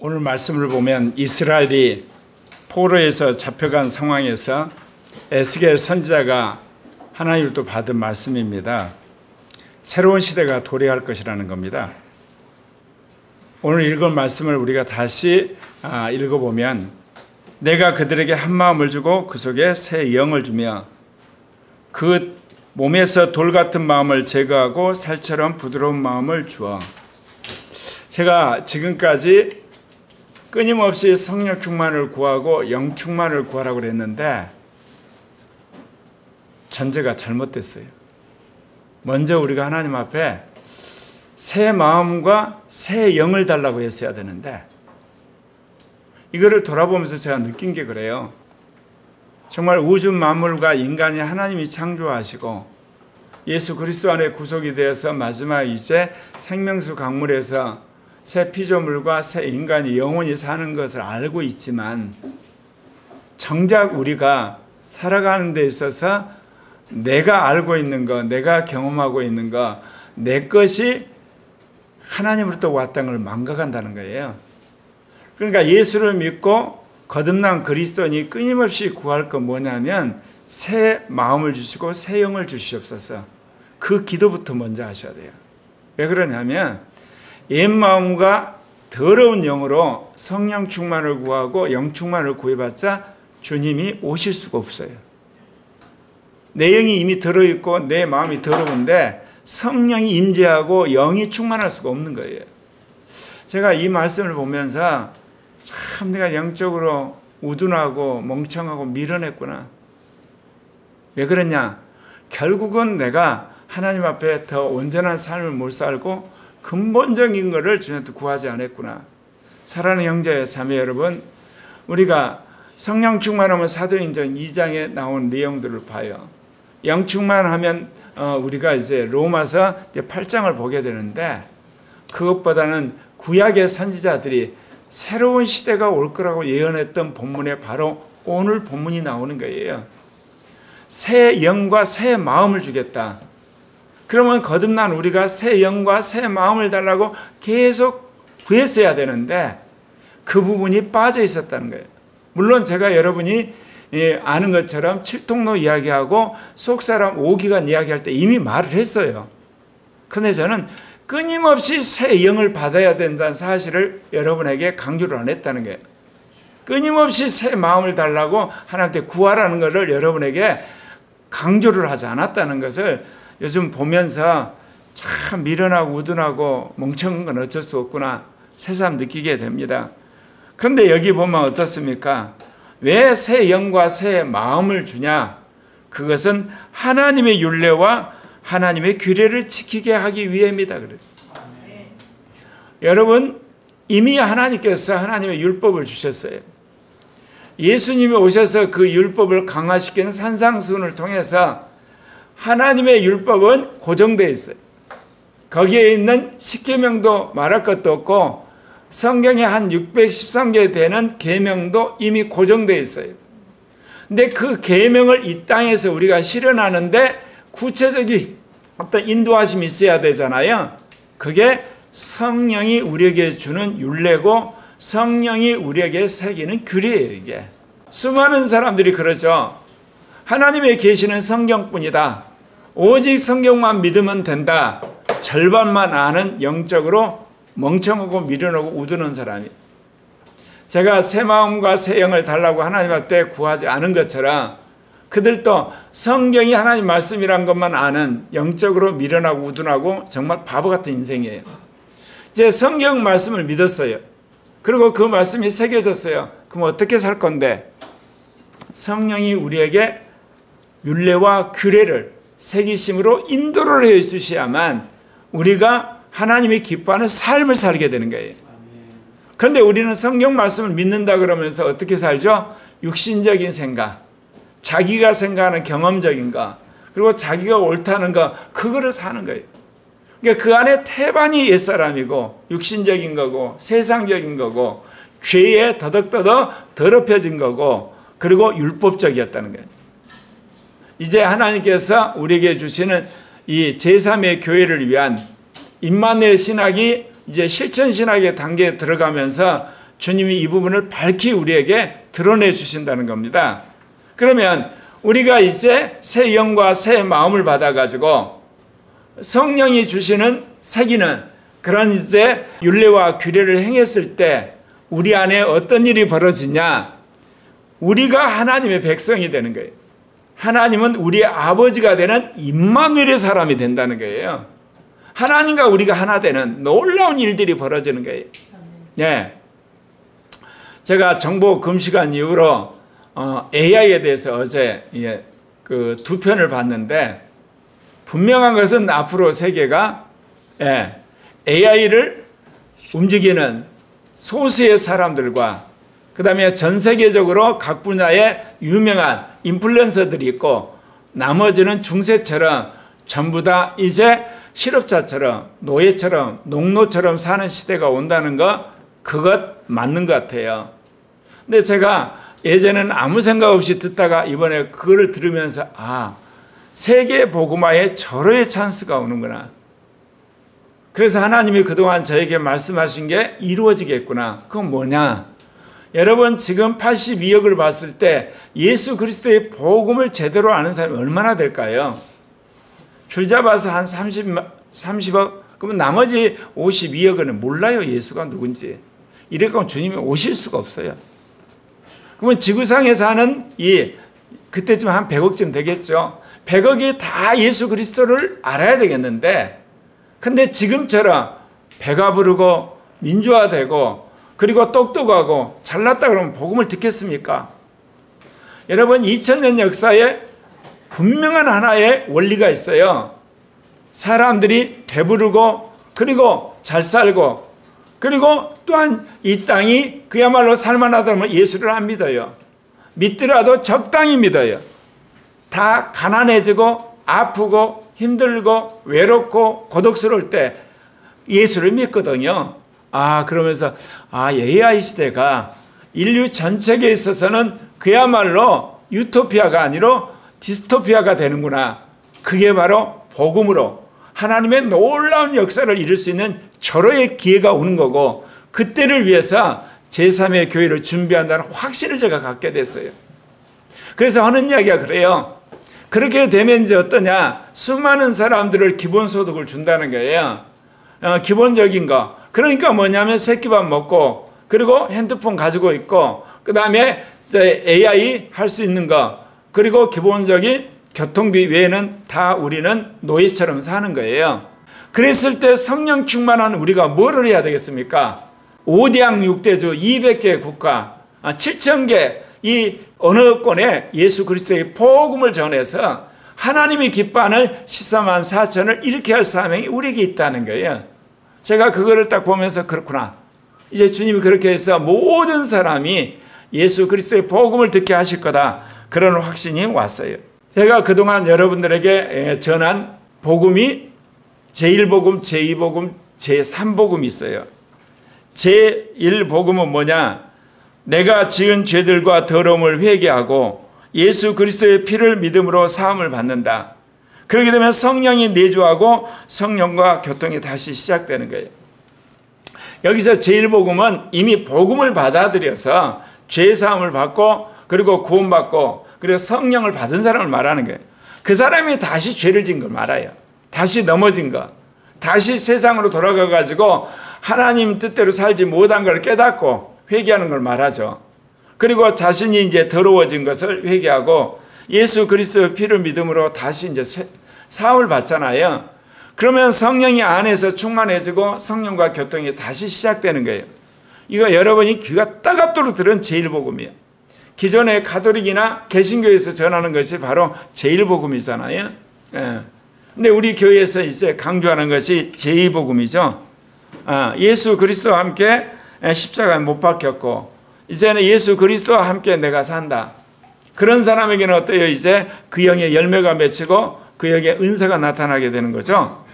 오늘 말씀을 보면 이스라엘이 포로에서 잡혀간 상황에서 에스겔 선지자가 하나님으로부터 받은 말씀입니다. 새로운 시대가 도래할 것이라는 겁니다. 오늘 읽은 말씀을 우리가 다시 읽어보면 내가 그들에게 한 마음을 주고 그 속에 새 영을 주며 그 몸에서 돌 같은 마음을 제거하고 살처럼 부드러운 마음을 주어. 제가 지금까지 끊임없이 성령 충만을 구하고 영 충만을 구하라고 그랬는데 전제가 잘못됐어요. 먼저 우리가 하나님 앞에 새 마음과 새 영을 달라고 했어야 되는데 이거를 돌아보면서 제가 느낀 게 그래요. 정말 우주 만물과 인간이 하나님이 창조하시고 예수 그리스도 안에 구속이 되어서 마지막 이제 생명수 강물에서 새 피조물과 새 인간이 영원히 사는 것을 알고 있지만 정작 우리가 살아가는 데 있어서 내가 알고 있는 것, 내가 경험하고 있는 것, 내 것이 하나님으로부터 왔다는 걸 망각한다는 거예요. 그러니까 예수를 믿고 거듭난 그리스도인이 끊임없이 구할 건 뭐냐면 새 마음을 주시고 새 영을 주시옵소서. 그 기도부터 먼저 하셔야 돼요. 왜 그러냐면 옛 마음과 더러운 영으로 성령 충만을 구하고 영 충만을 구해봤자 주님이 오실 수가 없어요. 내 영이 이미 들어있고 내 마음이 더러운데 성령이 임재하고 영이 충만할 수가 없는 거예요. 제가 이 말씀을 보면서 참 내가 영적으로 우둔하고 멍청하고 미련했구나. 왜 그러냐? 결국은 내가 하나님 앞에 더 온전한 삶을 못 살고 근본적인 것을 주님한테 구하지 않았구나. 사랑하는 형제 자매 여러분, 우리가 성령 충만하면 사도행전 2장에 나온 내용들을 봐요. 영 충만하면 우리가 이제 로마서 이제 8장을 보게 되는데 그것보다는 구약의 선지자들이 새로운 시대가 올 거라고 예언했던 본문에 바로 오늘 본문이 나오는 거예요. 새 영과 새 마음을 주겠다. 그러면 거듭난 우리가 새 영과 새 마음을 달라고 계속 구했어야 되는데 그 부분이 빠져 있었다는 거예요. 물론 제가 여러분이 아는 것처럼 칠통로 이야기하고 속사람 오기간 이야기할 때 이미 말을 했어요. 그런데 저는 끊임없이 새 영을 받아야 된다는 사실을 여러분에게 강조를 안 했다는 거예요. 끊임없이 새 마음을 달라고 하나님께 구하라는 것을 여러분에게 강조를 하지 않았다는 것을 요즘 보면서 참 미련하고 우둔하고 멍청한 건 어쩔 수 없구나 새삼 느끼게 됩니다. 그런데 여기 보면 어떻습니까? 왜 새 영과 새 마음을 주냐? 그것은 하나님의 율례와 하나님의 규례를 지키게 하기 위함이다 그랬어요. 여러분 이미 하나님께서 하나님의 율법을 주셨어요. 예수님이 오셔서 그 율법을 강화시킨 산상수훈을 통해서 하나님의 율법은 고정되어 있어요. 거기에 있는 십계명도 말할 것도 없고 성경에 한 613개 되는 계명도 이미 고정되어 있어요. 근데 그 계명을 이 땅에서 우리가 실현하는데 구체적인 어떤 인도하심이 있어야 되잖아요. 그게 성령이 우리에게 주는 율례고 성령이 우리에게 새기는 규례예요. 이게 수많은 사람들이 그러죠. 하나님의 계시는 성경뿐이다. 오직 성경만 믿으면 된다. 절반만 아는 영적으로 멍청하고 미련하고 우두는 사람이. 제가 새 마음과 새 영을 달라고 하나님 앞에 구하지 않은 것처럼 그들도 성경이 하나님 말씀이란 것만 아는 영적으로 미련하고 우둔하고 정말 바보 같은 인생이에요. 이제 성경 말씀을 믿었어요. 그리고 그 말씀이 새겨졌어요. 그럼 어떻게 살 건데? 성령이 우리에게 율례와 규례를 새기심으로 인도를 해 주셔야만 우리가 하나님이 기뻐하는 삶을 살게 되는 거예요. 그런데 우리는 성경 말씀을 믿는다 그러면서 어떻게 살죠? 육신적인 생각, 자기가 생각하는 경험적인 것, 그리고 자기가 옳다는 것, 그거를 사는 거예요. 그러니까 그 안에 태반이 옛사람이고 육신적인 거고 세상적인 거고 죄에 더덕더덕 더럽혀진 거고 그리고 율법적이었다는 거예요. 이제 하나님께서 우리에게 주시는 이 제3의 교회를 위한 임마누엘 신학이 이제 실천 신학의 단계에 들어가면서 주님이 이 부분을 밝히 우리에게 드러내 주신다는 겁니다. 그러면 우리가 이제 새 영과 새 마음을 받아가지고 성령이 주시는 새기는 그런 이제 율례와 규례를 행했을 때 우리 안에 어떤 일이 벌어지냐? 우리가 하나님의 백성이 되는 거예요. 하나님은 우리의 아버지가 되는 임마누엘의 사람이 된다는 거예요. 하나님과 우리가 하나 되는 놀라운 일들이 벌어지는 거예요. 네. 제가 정보 금시간 이후로 AI에 대해서 어제 그 두 편을 봤는데 분명한 것은 앞으로 세계가 AI를 움직이는 소수의 사람들과 그 다음에 전 세계적으로 각 분야의 유명한 인플루언서들이 있고 나머지는 중세처럼 전부 다 이제 실업자처럼 노예처럼 농노처럼 사는 시대가 온다는 거 그것 맞는 것 같아요. 근데 제가 예전에는 아무 생각 없이 듣다가 이번에 그거를 들으면서 세계 복음화에 절호의 찬스가 오는구나. 그래서 하나님이 그동안 저에게 말씀하신 게 이루어지겠구나. 그건 뭐냐? 여러분 지금 82억을 봤을 때 예수 그리스도의 복음을 제대로 아는 사람이 얼마나 될까요? 줄 잡아서 한 30억? 그러면 나머지 52억은 몰라요. 예수가 누군지. 이래가면 주님이 오실 수가 없어요. 그러면 지구상에서 하는 그때쯤 한 100억쯤 되겠죠. 100억이 다 예수 그리스도를 알아야 되겠는데 근데 지금처럼 배가 부르고 민주화되고 그리고 똑똑하고 잘났다 그러면 복음을 듣겠습니까? 여러분 2000년 역사에 분명한 하나의 원리가 있어요. 사람들이 배부르고 그리고 잘 살고 그리고 또한 이 땅이 그야말로 살만하다면 예수를 안 믿어요. 믿더라도 적당히 믿어요. 다 가난해지고 아프고 힘들고 외롭고 고독스러울 때 예수를 믿거든요. 그러면서 AI 시대가 인류 전체에 있어서는 그야말로 유토피아가 아니라 디스토피아가 되는구나. 그게 바로 복음으로 하나님의 놀라운 역사를 이룰 수 있는 절호의 기회가 오는 거고 그때를 위해서 제3의 교회를 준비한다는 확신을 제가 갖게 됐어요. 그래서 하는 이야기가 그래요. 그렇게 되면 이제 어떠냐? 수많은 사람들을 기본소득을 준다는 거예요. 기본적인 거. 그러니까 뭐냐면 새끼밥 먹고 그리고 핸드폰 가지고 있고 그 다음에 AI 할 수 있는 거 그리고 기본적인 교통비 외에는 다 우리는 노예처럼 사는 거예요. 그랬을 때 성령 충만한 우리가 뭐를 해야 되겠습니까? 5대양 6대주 200개 국가 7,000개 이 언어권에 예수 그리스도의 복음을 전해서 하나님이 기뻐하는 14만 4천을 일으켜야 할 사명이 우리에게 있다는 거예요. 제가 그거를 딱 보면서 그렇구나. 이제 주님이 그렇게 해서 모든 사람이 예수 그리스도의 복음을 듣게 하실 거다. 그런 확신이 왔어요. 제가 그동안 여러분들에게 전한 복음이 제1복음, 제2복음, 제3복음이 있어요. 제1복음은 뭐냐? 내가 지은 죄들과 더러움을 회개하고 예수 그리스도의 피를 믿음으로 사함을 받는다. 그렇게 되면 성령이 내주하고 성령과 교통이 다시 시작되는 거예요. 여기서 제1복음은 이미 복음을 받아들여서 죄사함을 받고 그리고 구원받고 그리고 성령을 받은 사람을 말하는 거예요. 그 사람이 다시 죄를 진 걸 말아요. 다시 넘어진 거. 다시 세상으로 돌아가 가지고 하나님 뜻대로 살지 못한 걸 깨닫고 회개하는 걸 말하죠. 그리고 자신이 이제 더러워진 것을 회개하고 예수 그리스도의 피를 믿음으로 다시 이제 사함을 받잖아요. 그러면 성령이 안에서 충만해지고 성령과 교통이 다시 시작되는 거예요. 이거 여러분이 귀가 따갑도록 들은 제1복음이에요. 기존의 가톨릭이나 개신교에서 전하는 것이 바로 제1복음이잖아요. 근데 우리 교회에서 이제 강조하는 것이 제2복음이죠. 예수 그리스도와 함께 십자가에 못 박혔고 이제는 예수 그리스도와 함께 내가 산다. 그런 사람에게는 어때요? 이제 그 영의 열매가 맺히고 그 영의 은사가 나타나게 되는 거죠.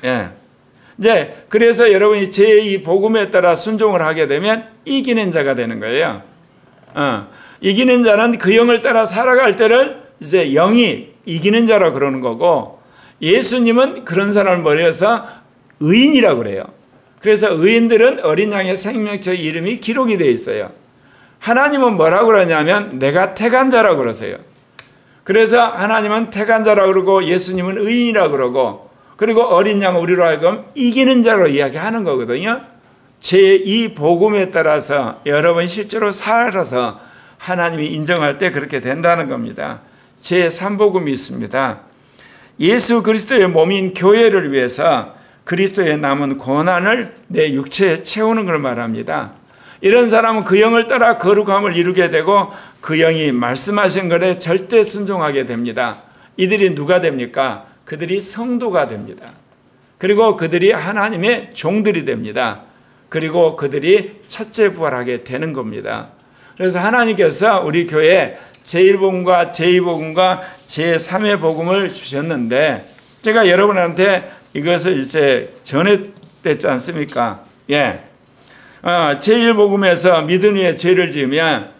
이제 그래서 여러분이 제2복음에 따라 순종을 하게 되면 이기는 자가 되는 거예요. 이기는 자는 그 영을 따라 살아갈 때를 이제 영이 이기는 자라 그러는 거고 예수님은 그런 사람을 버려서 의인이라고 그래요. 그래서 의인들은 어린 양의 생명책 이름이 기록이 되어 있어요. 하나님은 뭐라고 그러냐면 내가 택한 자라고 그러세요. 그래서 하나님은 택한 자라고 그러고 예수님은 의인이라고 그러고, 그리고 어린 양 우리로 하여금 이기는 자로 이야기하는 거거든요. 제2 복음에 따라서 여러분 실제로 살아서 하나님이 인정할 때 그렇게 된다는 겁니다. 제3복음이 있습니다. 예수 그리스도의 몸인 교회를 위해서 그리스도의 남은 고난을 내 육체에 채우는 걸 말합니다. 이런 사람은 그 영을 따라 거룩함을 이루게 되고 그 영이 말씀하신 것에 절대 순종하게 됩니다. 이들이 누가 됩니까? 그들이 성도가 됩니다. 그리고 그들이 하나님의 종들이 됩니다. 그리고 그들이 첫째 부활하게 되는 겁니다. 그래서 하나님께서 우리 교회에 제1복음과 제2복음과 제3의 복음을 주셨는데, 제가 여러분한테 이것을 이제 전했지 않습니까? 예. 제1복음에서 믿음 위에 죄를 지으면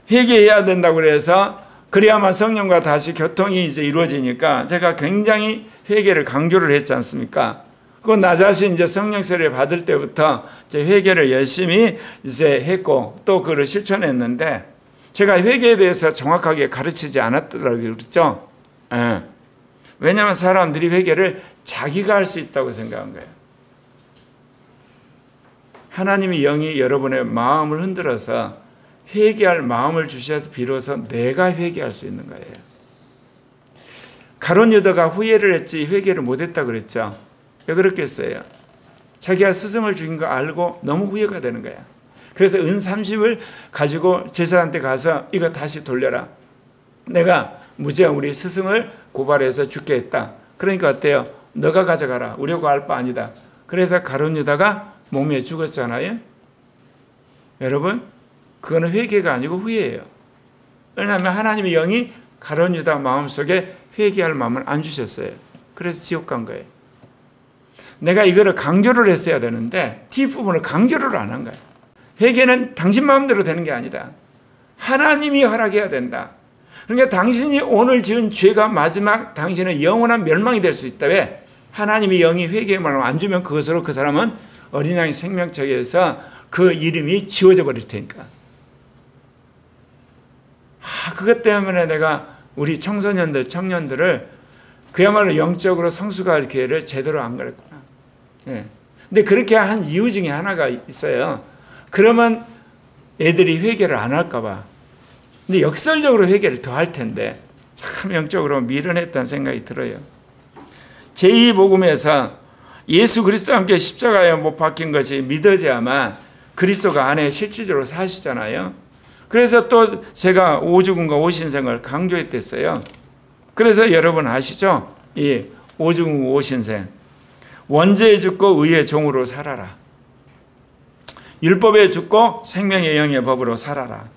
회개해야 된다고 그래서 그래야만 성령과 다시 교통이 이제 이루어지니까 제가 굉장히 회개를 강조를 했지 않습니까? 그건 나 자신 이제 성령 세례 받을 때부터 이제 회개를 열심히 이제 했고 또 그걸 실천했는데, 제가 회개에 대해서 정확하게 가르치지 않았더라고요. 그렇죠? 예. 왜냐하면 사람들이 회개를 자기가 할 수 있다고 생각한 거예요. 하나님의 영이 여러분의 마음을 흔들어서 회개할 마음을 주셔서 비로소 내가 회개할 수 있는 거예요. 가룟 유다가 후회를 했지 회개를 못했다고 그랬죠. 왜 그렇겠어요? 자기가 스승을 죽인 거 알고 너무 후회가 되는 거야. 그래서 은 30을 가지고 제사장한테 가서 이거 다시 돌려라. 내가 무죄한 우리 스승을 고발해서 죽게 했다. 그러니까 어때요? 너가 가져가라. 우려고 할 바 아니다. 그래서 가룟 유다가 몸에 죽었잖아요. 여러분, 그거는 회개가 아니고 후회예요. 왜냐하면 하나님의 영이 가룟 유다 마음속에 회개할 마음을 안 주셨어요. 그래서 지옥 간 거예요. 내가 이거를 강조를 했어야 되는데 뒷부분을 강조를 안 한 거예요. 회개는 당신 마음대로 되는 게 아니다. 하나님이 허락해야 된다. 그러니까 당신이 오늘 지은 죄가 마지막 당신의 영원한 멸망이 될 수 있다. 왜? 하나님의 영이 회개의 마음을 안 주면 그것으로 그 사람은 어린 양의 생명책에서 그 이름이 지워져 버릴 테니까. 그것 때문에 내가 우리 청소년들, 청년들을 그야말로 영적으로 성숙할 기회를 제대로 안 가르쳤구나. 예. 근데 그렇게 한 이유 중에 하나가 있어요. 그러면 애들이 회개를 안 할까 봐. 근데 역설적으로 회개를 더 할 텐데 참 영적으로 미련했다는 생각이 들어요. 제2복음에서 예수 그리스도와 함께 십자가에 못 박힌 것이 믿어져야만 그리스도가 안에 실질적으로 사시잖아요. 그래서 또 제가 오죽음과 오신생을 강조했댔어요. 그래서 여러분 아시죠? 이 오죽음 오신생. 원죄에 죽고 의의 종으로 살아라. 율법에 죽고 생명의 영의 법으로 살아라.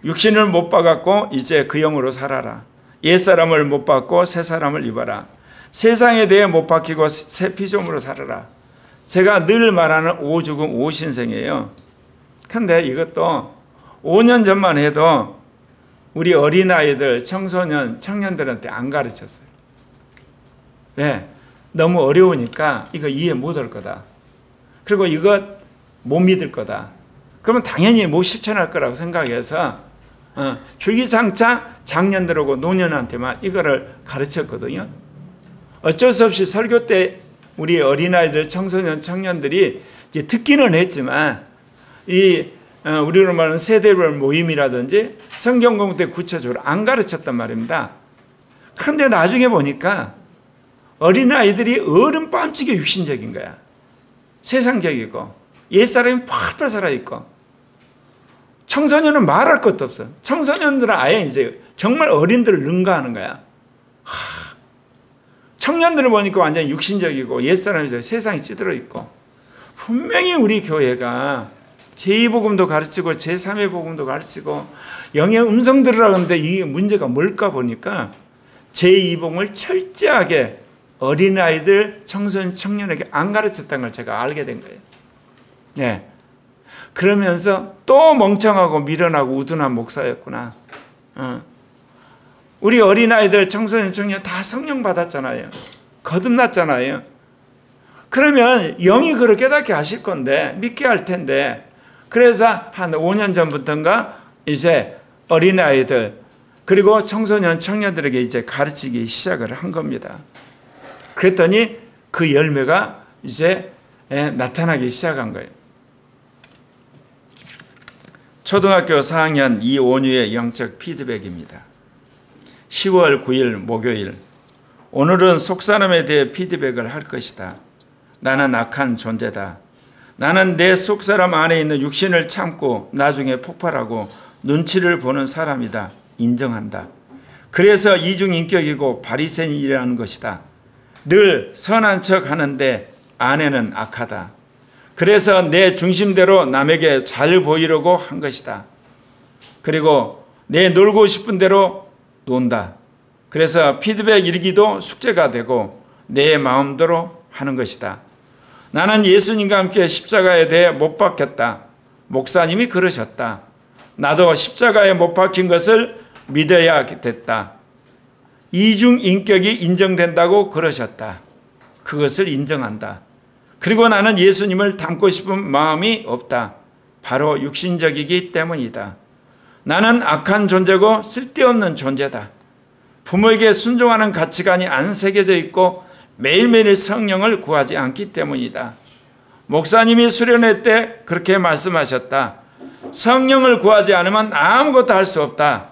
육신을 못 박았고 이제 그 영으로 살아라. 옛사람을 못 박고 새사람을 입어라. 세상에 대해 못 박히고 새 피조물로 살아라. 제가 늘 말하는 오죽음 오신생이에요. 근데 이것도 5년 전만 해도 우리 어린아이들, 청소년, 청년들한테 안 가르쳤어요. 왜? 너무 어려우니까 이거 이해 못 할 거다. 그리고 이거 못 믿을 거다. 그러면 당연히 못 실천할 거라고 생각해서 줄기장차 장년들하고 노년한테만 이거를 가르쳤거든요. 어쩔 수 없이 설교 때 우리 어린아이들, 청소년, 청년들이 이제 듣기는 했지만 우리로 말하는 세대별 모임이라든지 성경 공부 때 구체적으로 안 가르쳤단 말입니다. 그런데 나중에 보니까 어린아이들이 어른 뺨치게 육신적인 거야. 세상적이고 옛사람이 펄펄 살아있고 청소년은 말할 것도 없어. 청소년들은 아예 이제 정말 어린들을 능가하는 거야. 청년들을 보니까 완전히 육신적이고 옛사람이 세상이 찌들어 있고, 분명히 우리 교회가 제2복음도 가르치고 제3의 복음도 가르치고 영의 음성 들으라는데 이게 문제가 뭘까 보니까 제2복음을 철저하게 어린아이들, 청소년, 청년에게 안 가르쳤다는 걸 제가 알게 된 거예요. 네. 그러면서 또 멍청하고 미련하고 우둔한 목사였구나. 우리 어린아이들, 청소년, 청년 다 성령 받았잖아요. 거듭났잖아요. 그러면 영이 그걸 깨닫게 하실 건데, 믿게 할 텐데, 그래서 한 5년 전부터인가 이제 어린아이들 그리고 청소년 청년들에게 이제 가르치기 시작을 한 겁니다. 그랬더니 그 열매가 이제 나타나기 시작한 거예요. 초등학교 4학년 이온유의 영적 피드백입니다. 10월 9일 목요일. 오늘은 속사람에 대해 피드백을 할 것이다. 나는 악한 존재다. 나는 내 속사람 안에 있는 육신을 참고 나중에 폭발하고 눈치를 보는 사람이다. 인정한다. 그래서 이중인격이고 바리새인이라는 것이다. 늘 선한 척 하는데 안에는 악하다. 그래서 내 중심대로 남에게 잘 보이려고 한 것이다. 그리고 내 놀고 싶은 대로 논다. 그래서 피드백 일기도 숙제가 되고 내 마음대로 하는 것이다. 나는 예수님과 함께 십자가에 대해 못 박혔다. 목사님이 그러셨다. 나도 십자가에 못 박힌 것을 믿어야 됐다. 이중인격이 인정된다고 그러셨다. 그것을 인정한다. 그리고 나는 예수님을 닮고 싶은 마음이 없다. 바로 육신적이기 때문이다. 나는 악한 존재고 쓸데없는 존재다. 부모에게 순종하는 가치관이 안 새겨져 있고 매일매일 성령을 구하지 않기 때문이다. 목사님이 수련회 때 그렇게 말씀하셨다. 성령을 구하지 않으면 아무것도 할 수 없다.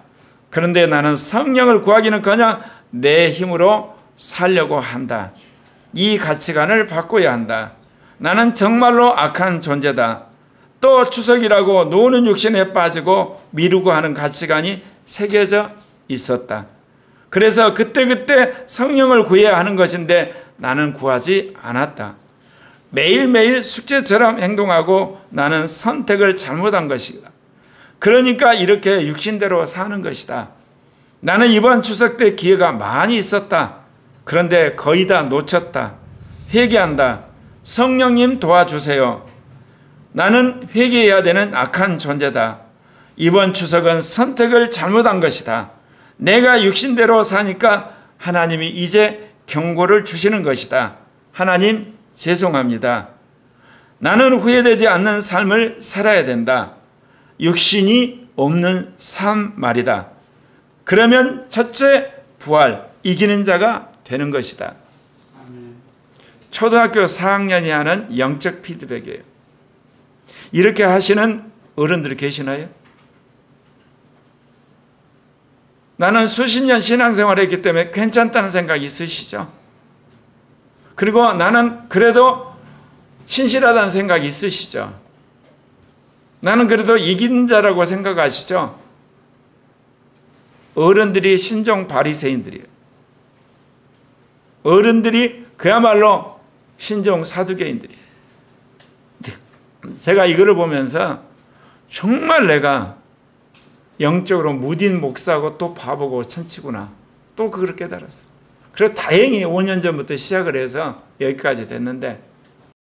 그런데 나는 성령을 구하기는커녕 내 힘으로 살려고 한다. 이 가치관을 바꿔야 한다. 나는 정말로 악한 존재다. 또 추석이라고 노는 육신에 빠지고 미루고 하는 가치관이 새겨져 있었다. 그래서 그때그때 성령을 구해야 하는 것인데 나는 구하지 않았다. 매일매일 숙제처럼 행동하고 나는 선택을 잘못한 것이다. 그러니까 이렇게 육신대로 사는 것이다. 나는 이번 추석 때 기회가 많이 있었다. 그런데 거의 다 놓쳤다. 회개한다. 성령님 도와주세요. 나는 회개해야 되는 악한 존재다. 이번 추석은 선택을 잘못한 것이다. 내가 육신대로 사니까 하나님이 이제 경고를 주시는 것이다. 하나님 죄송합니다. 나는 후회되지 않는 삶을 살아야 된다. 육신이 없는 삶 말이다. 그러면 첫째 부활, 이기는 자가 되는 것이다. 초등학교 4학년이 하는 영적 피드백이에요. 이렇게 하시는 어른들이 계시나요? 나는 수십 년 신앙생활을 했기 때문에 괜찮다는 생각이 있으시죠? 그리고 나는 그래도 신실하다는 생각이 있으시죠? 나는 그래도 이긴 자라고 생각하시죠? 어른들이 신종 바리새인들이에요. 어른들이 그야말로 신종 사두개인들이에요. 제가 이거를 보면서 정말 내가 영적으로 무딘 목사고 또 바보고 천치구나. 또 그걸 깨달았어. 그래서 다행히 5년 전부터 시작을 해서 여기까지 됐는데